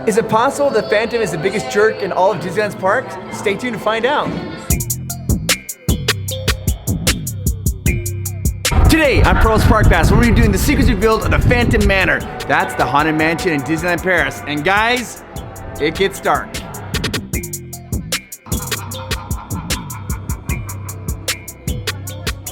Is it possible the Phantom is the biggest jerk in all of Disneyland's parks? Stay tuned to find out. Today on Provost Park Pass, we're going to be doing the secrets revealed of the Phantom Manor. That's the Haunted Mansion in Disneyland Paris. And guys, it gets dark.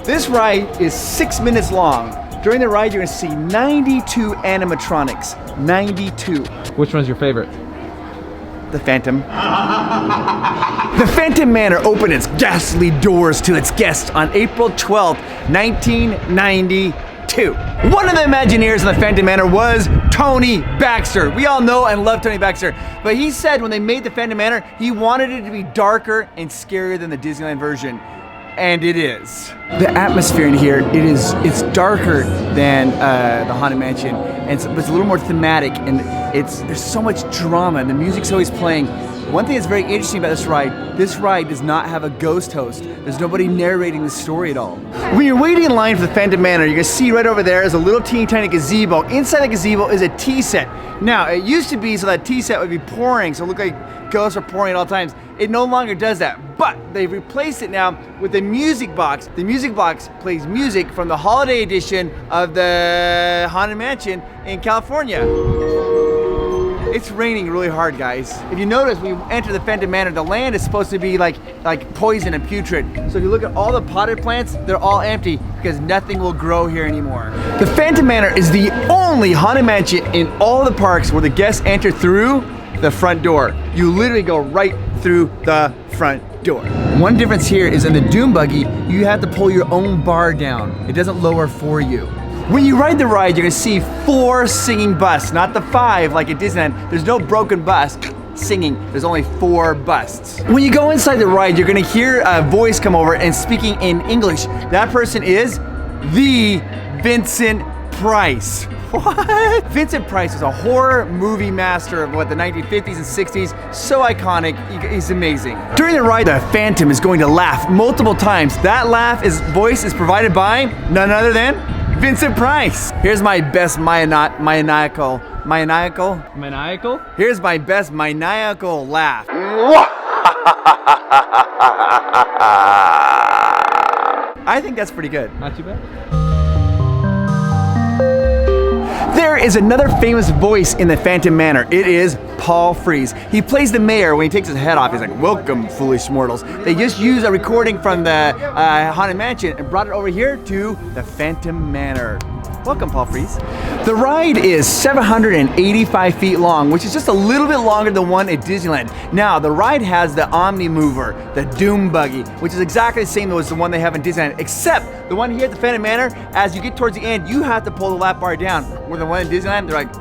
This ride is 6 minutes long. During the ride, you're going to see 92 animatronics. 92. Which one's your favorite? The Phantom. The Phantom Manor opened its ghastly doors to its guests on April 12th, 1992. One of the Imagineers in the Phantom Manor was Tony Baxter. We all know and love Tony Baxter, but he said when they made the Phantom Manor, he wanted it to be darker and scarier than the Disneyland version. And it is. The atmosphere in here, it's darker than the Haunted Mansion, and it's a little more thematic, and there's so much drama, and the music's always playing. One thing that's very interesting about this ride does not have a ghost host. There's nobody narrating the story at all. When you're waiting in line for the Phantom Manor, you're gonna see right over there is a little teeny tiny gazebo. Inside the gazebo is a tea set. Now, it used to be so that tea set would be pouring, so it looked like ghosts are pouring at all times. It no longer does that, but they've replaced it now with a music box. The music box plays music from the holiday edition of the Haunted Mansion in California. It's raining really hard, guys. If you notice, when you enter the Phantom Manor, the land is supposed to be like poison and putrid. So if you look at all the potted plants, they're all empty because nothing will grow here anymore. The Phantom Manor is the only Haunted Mansion in all the parks where the guests enter through the front door. You literally go right through the front door. One difference here is in the Doom Buggy, you have to pull your own bar down. It doesn't lower for you. When you ride the ride, you're gonna see 4 singing busts, not the 5 like at Disneyland. There's no broken bust singing, there's only 4 busts. When you go inside the ride, you're gonna hear a voice come over and speaking in English. That person is the Vincent Price. What? Vincent Price was a horror movie master of the 1950s and 60s. So iconic, he's amazing. During the ride, the Phantom is going to laugh multiple times. That voice is provided by none other than Vincent Price. Here's my best maniacal? Here's my best maniacal laugh. I think that's pretty good. Not too bad. There is another famous voice in the Phantom Manor. It is Paul Frees. He plays the mayor. When he takes his head off, he's like, "Welcome, foolish mortals." They just used a recording from the Haunted Mansion and brought it over here to the Phantom Manor. Welcome, Paul Frees. The ride is 785 feet long, which is just a little bit longer than the one at Disneyland. Now, the ride has the Omni Mover, the Doom Buggy, which is exactly the same as the one they have in Disneyland, except the one here at the Phantom Manor, as you get towards the end, you have to pull the lap bar down. Where the one in Disneyland, they're like,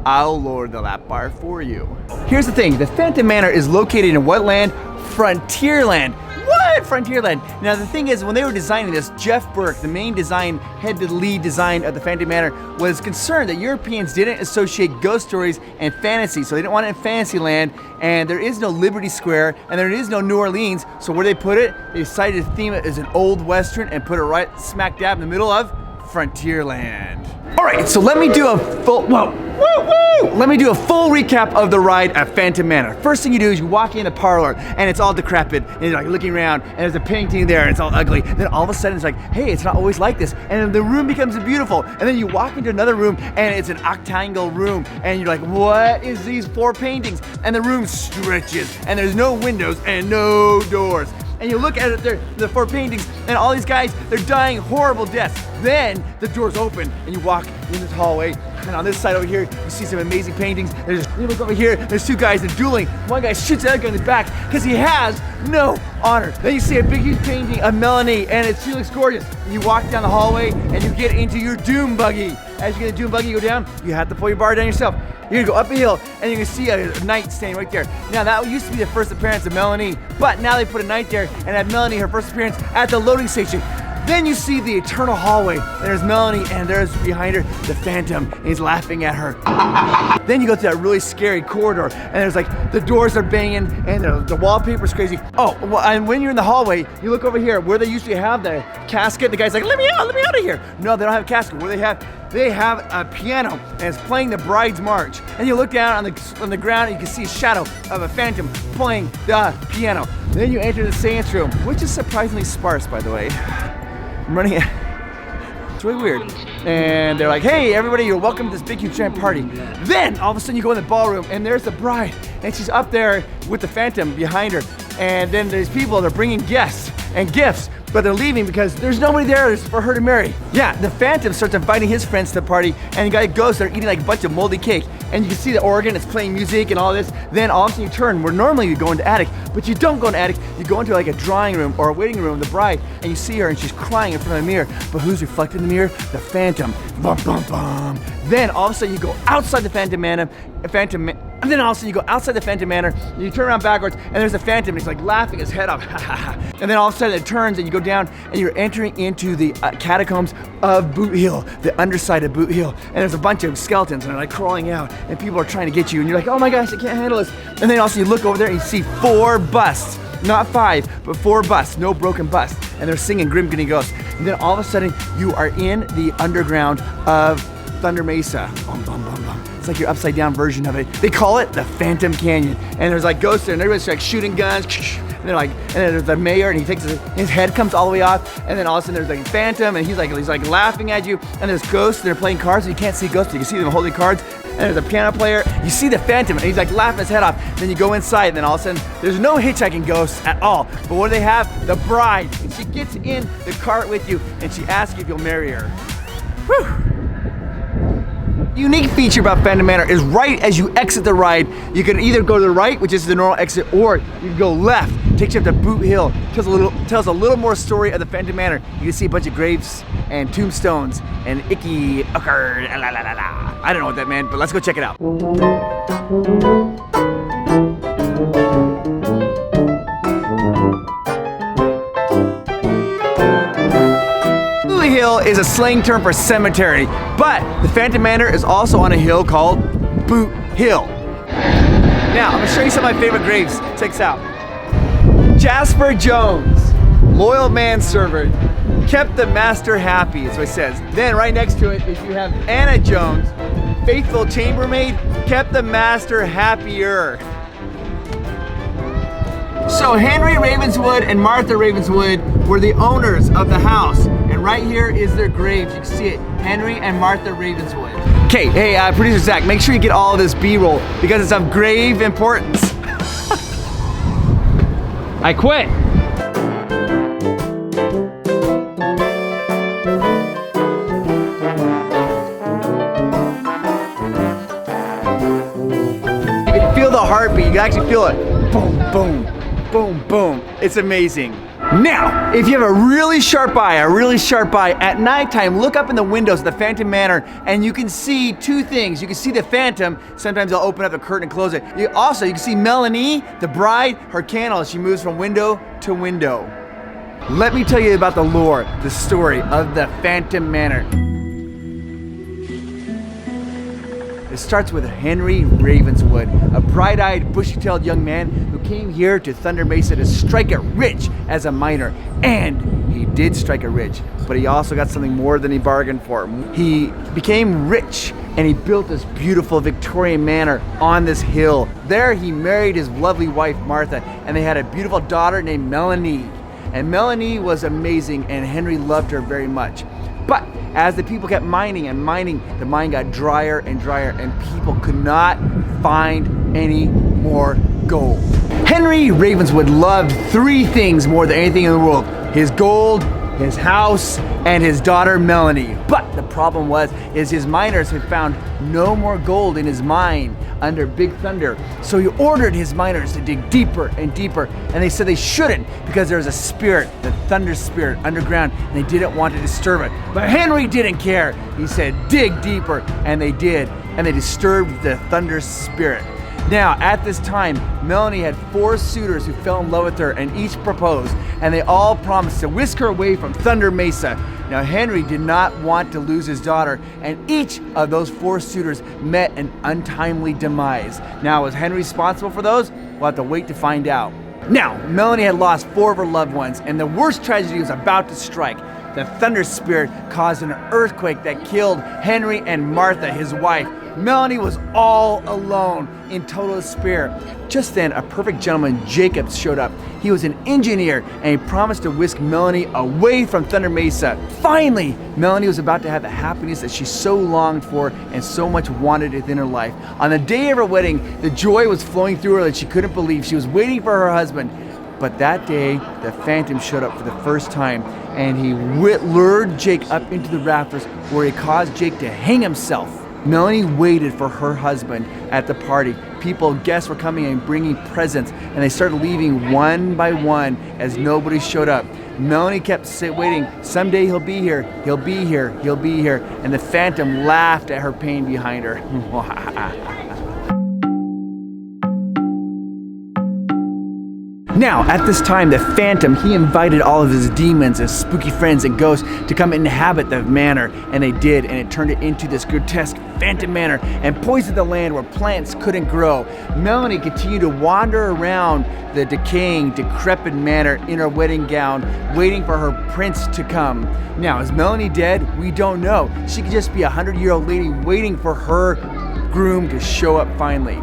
"I'll lower the lap bar for you." Here's the thing, the Phantom Manor is located in what land? Frontierland. What? Frontierland. Now the thing is, when they were designing this, Jeff Burke, the main head to lead design of the Phantom Manor, was concerned that Europeans didn't associate ghost stories and fantasy, so they didn't want it in Fantasyland, and there is no Liberty Square, and there is no New Orleans, so where they put it, they decided to theme it as an old Western and put it right smack dab in the middle of Frontierland. All right, so let me do a full, Let me do a full recap of the ride at Phantom Manor. First thing you do is you walk in the parlor and it's all decrepit and you're like looking around and there's a painting there and it's all ugly. Then all of a sudden it's like, hey, it's not always like this. And then the room becomes beautiful. And then you walk into another room and it's an octagonal room and you're like, what is these 4 paintings? And the room stretches and there's no windows and no doors. And you look at it, the 4 paintings, and all these guys, they're dying horrible deaths. Then the doors open, and you walk in this hallway, and on this side over here, you see some amazing paintings. You look over here, there's 2 guys that are dueling. One guy shoots the other guy in the back because he has no honor. Then you see a big, huge painting of Melanie, and she looks gorgeous. And you walk down the hallway, and you get into your Doom Buggy. As you get the Doom Buggy, you go down, you have to pull your bar down yourself. You're gonna go up a hill, and you're gonna see a knight standing right there. Now, that used to be the first appearance of Melanie, but now they put a knight there, and have Melanie, her first appearance at the loading station. Then you see the eternal hallway. There's Melanie, and there's behind her the Phantom, and he's laughing at her. Then you go to that really scary corridor, and there's like the doors are banging, and the wallpaper's crazy. Oh, well, and when you're in the hallway, you look over here where they usually have the casket. The guy's like, let me out of here. No, they don't have a casket. Where they have a piano, and it's playing the Bride's March. And you look down on the ground, and you can see a shadow of a Phantom playing the piano. Then you enter the seance room, which is surprisingly sparse, by the way. I'm running it. It's really weird. And they're like, hey, everybody, you're welcome to this big, huge, giant party. Then, all of a sudden, you go in the ballroom, and there's the bride. And she's up there with the Phantom behind her. And then there's people, they're bringing guests and gifts, but they're leaving because there's nobody there for her to marry. Yeah, the Phantom starts inviting his friends to the party, and the guy goes there eating like a bunch of moldy cake. And you can see the organ, it's playing music and all this. Then all of a sudden you turn, where normally you go into attic, but you don't go into attic, you go into like a drawing room or a waiting room, the bride, and you see her and she's crying in front of the mirror. But who's reflected in the mirror? The Phantom. Bum, bum, bum. Then all of a sudden you go outside the Phantom Manor, and then all of a sudden you go outside the Phantom Manor, and you turn around backwards, and there's a Phantom, and he's like laughing his head off. And then all of a sudden it turns, and you go down, and you're entering into the catacombs of Boot Hill, the underside of Boot Hill. And there's a bunch of skeletons, and they're like crawling out, and people are trying to get you, and you're like, oh my gosh, I can't handle this. And then also you look over there, and you see 4 busts. Not 5, but 4 busts, no broken busts. And they're singing Grim Grinning Ghosts. And then all of a sudden, you are in the underground of Thunder Mesa. Bum, bum, bum, bum. It's like your upside down version of it. They call it the Phantom Canyon. And there's like ghosts there, and everybody's like shooting guns. And they're like, and then there's the mayor, and he takes his head comes all the way off. And then all of a sudden there's like a Phantom, and he's like laughing at you. And there's ghosts, and they're playing cards, and you can't see ghosts, you can see them holding cards. And there's a piano player. You see the Phantom, and he's like laughing his head off. Then you go inside, and then all of a sudden, there's no hitchhiking ghosts at all. But what do they have? The bride. And she gets in the cart with you, and she asks you if you'll marry her. Whew. Unique feature about Phantom Manor is right as you exit the ride, you can either go to the right, which is the normal exit, or you can go left, takes you up to Boot Hill, tells a little more story of the Phantom Manor. You can see a bunch of graves and tombstones and icky occurred, la la la la. I don't know what that meant, but let's go check it out. Hill is a slang term for cemetery, but the Phantom Manor is also on a hill called Boot Hill. Now, I'm gonna show you some of my favorite graves. Check this out. Jasper Jones, loyal manservant, kept the master happy, is what it says. Then right next to it is you have Anna Jones, faithful chambermaid, kept the master happier. So Henery Ravenswood and Martha Ravenswood were the owners of the house. And right here is their graves. You can see it, Henery and Martha Ravenswood. Okay, hey, producer Zach, make sure you get all of this B-roll because it's of grave importance. I quit. You can feel the heartbeat, you can actually feel it. Boom, boom, boom, boom. It's amazing. Now, if you have a really sharp eye, at nighttime, look up in the windows of the Phantom Manor and you can see 2 things. You can see the Phantom, sometimes they'll open up the curtain and close it. You can see Melanie, the bride, her candle as she moves from window to window. Let me tell you about the lore, the story of the Phantom Manor. It starts with Henery Ravenswood, a bright-eyed, bushy-tailed young man who came here to Thunder Mesa to strike it rich as a miner. And he did strike it rich, but he also got something more than he bargained for. He became rich, and he built this beautiful Victorian manor on this hill. There he married his lovely wife, Martha, and they had a beautiful daughter named Melanie. And Melanie was amazing, and Henery loved her very much. But as the people kept mining and mining, the mine got drier and drier, and people could not find any more gold. Henery Ravenswood loved 3 things more than anything in the world: his gold, his house, and his daughter Melanie. But the problem is his miners had found no more gold in his mine under Big Thunder. So he ordered his miners to dig deeper and deeper, and they said they shouldn't because there was a spirit, the thunder spirit, underground, and they didn't want to disturb it. But Henery didn't care. He said, dig deeper, and they did, and they disturbed the thunder spirit. Now, at this time, Melanie had 4 suitors who fell in love with her and each proposed, and they all promised to whisk her away from Thunder Mesa. Now, Henry did not want to lose his daughter, and each of those 4 suitors met an untimely demise. Now, was Henry responsible for those? We'll have to wait to find out. Now, Melanie had lost 4 of her loved ones, and the worst tragedy was about to strike. The thunder spirit caused an earthquake that killed Henery and Martha, his wife. Melanie was all alone in total despair. Just then, a perfect gentleman, Jacob, showed up. He was an engineer, and he promised to whisk Melanie away from Thunder Mesa. Finally, Melanie was about to have the happiness that she so longed for and so much wanted within her life. On the day of her wedding, the joy was flowing through her that she couldn't believe. She was waiting for her husband. But that day, the Phantom showed up for the first time, and he lured Jake up into the rafters where he caused Jake to hang himself. Melanie waited for her husband at the party. People, guests were coming and bringing presents, and they started leaving one by one as nobody showed up. Melanie kept waiting. Someday he'll be here, he'll be here, he'll be here. And the Phantom laughed at her pain behind her. Now, at this time, the Phantom, he invited all of his demons, his spooky friends and ghosts to come inhabit the manor, and they did, and it turned it into this grotesque Phantom Manor and poisoned the land where plants couldn't grow. Melanie continued to wander around the decaying, decrepit manor in her wedding gown, waiting for her prince to come. Now, is Melanie dead? We don't know. She could just be a 100-year-old lady waiting for her groom to show up finally.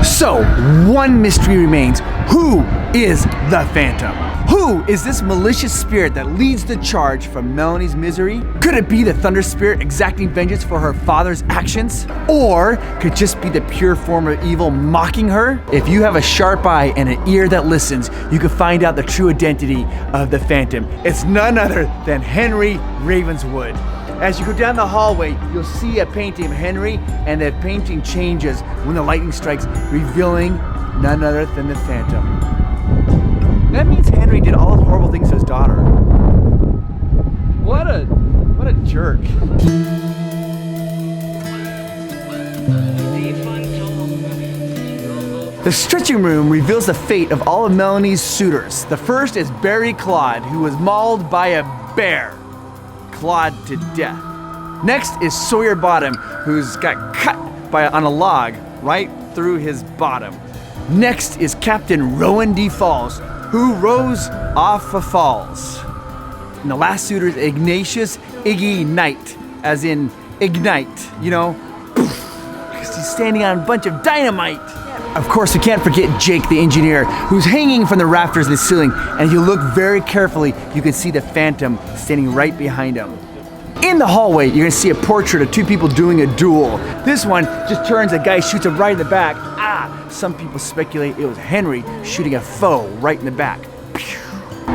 So, one mystery remains. Who is the Phantom? Who is this malicious spirit that leads the charge from Melanie's misery? Could it be the Thunder Spirit exacting vengeance for her father's actions? Or could it just be the pure form of evil mocking her? If you have a sharp eye and an ear that listens, you can find out the true identity of the Phantom. It's none other than Henery Ravenswood. As you go down the hallway, you'll see a painting of Henry, and the painting changes when the lightning strikes, revealing none other than the Phantom. That means Henry did all the horrible things to his daughter. What a jerk. The stretching room reveals the fate of all of Melanie's suitors. The first is Barry Claude, who was mauled by a bear. Claude to death. Next is Sawyer Bottom, who's got cut on a log right through his bottom. Next is Captain Rowan D. Falls, who rose off the falls. And the last suitor is Ignatius Iggy Knight, as in ignite, you know, because he's standing on a bunch of dynamite. Of course, we can't forget Jake the engineer, who's hanging from the rafters of the ceiling, and if you look very carefully, you can see the Phantom standing right behind him. In the hallway, you're gonna see a portrait of 2 people doing a duel. This one just turns, a guy shoots him right in the back. Some people speculate it was Henry shooting a foe right in the back.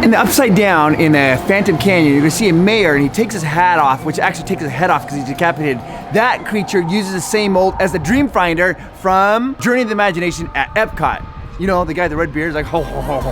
In the upside down in the Phantom Canyon, you're gonna see a mayor, and he takes his hat off, which actually takes his head off because he's decapitated. That creature uses the same mold as the Dreamfinder from Journey of the Imagination at Epcot. You know, the guy with the red beard is like, ho, ho, ho, ho.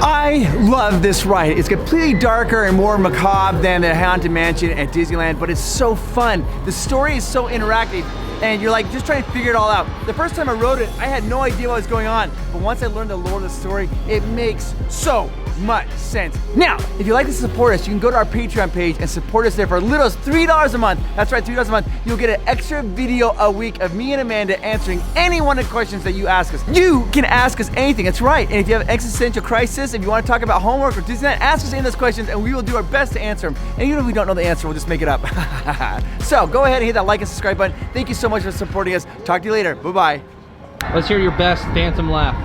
I love this ride. It's completely darker and more macabre than the Haunted Mansion at Disneyland, but it's so fun. The story is so interactive, and you're like just trying to figure it all out. The first time I rode it, I had no idea what was going on, but once I learned the lore of the story, it makes so much sense. Now, if you'd like to support us, you can go to our Patreon page and support us there for as little as $3 a month. That's right, $3 a month. You'll get an extra video a week of me and Amanda answering any one of the questions that you ask us. You can ask us anything, that's right. And if you have an existential crisis, if you want to talk about homework or Disneyland, ask us any of those questions and we will do our best to answer them. And even if we don't know the answer, we'll just make it up. So go ahead and hit that like and subscribe button. Thank you so much for supporting us. Talk to you later. Bye-bye. Let's hear your best Phantom laugh.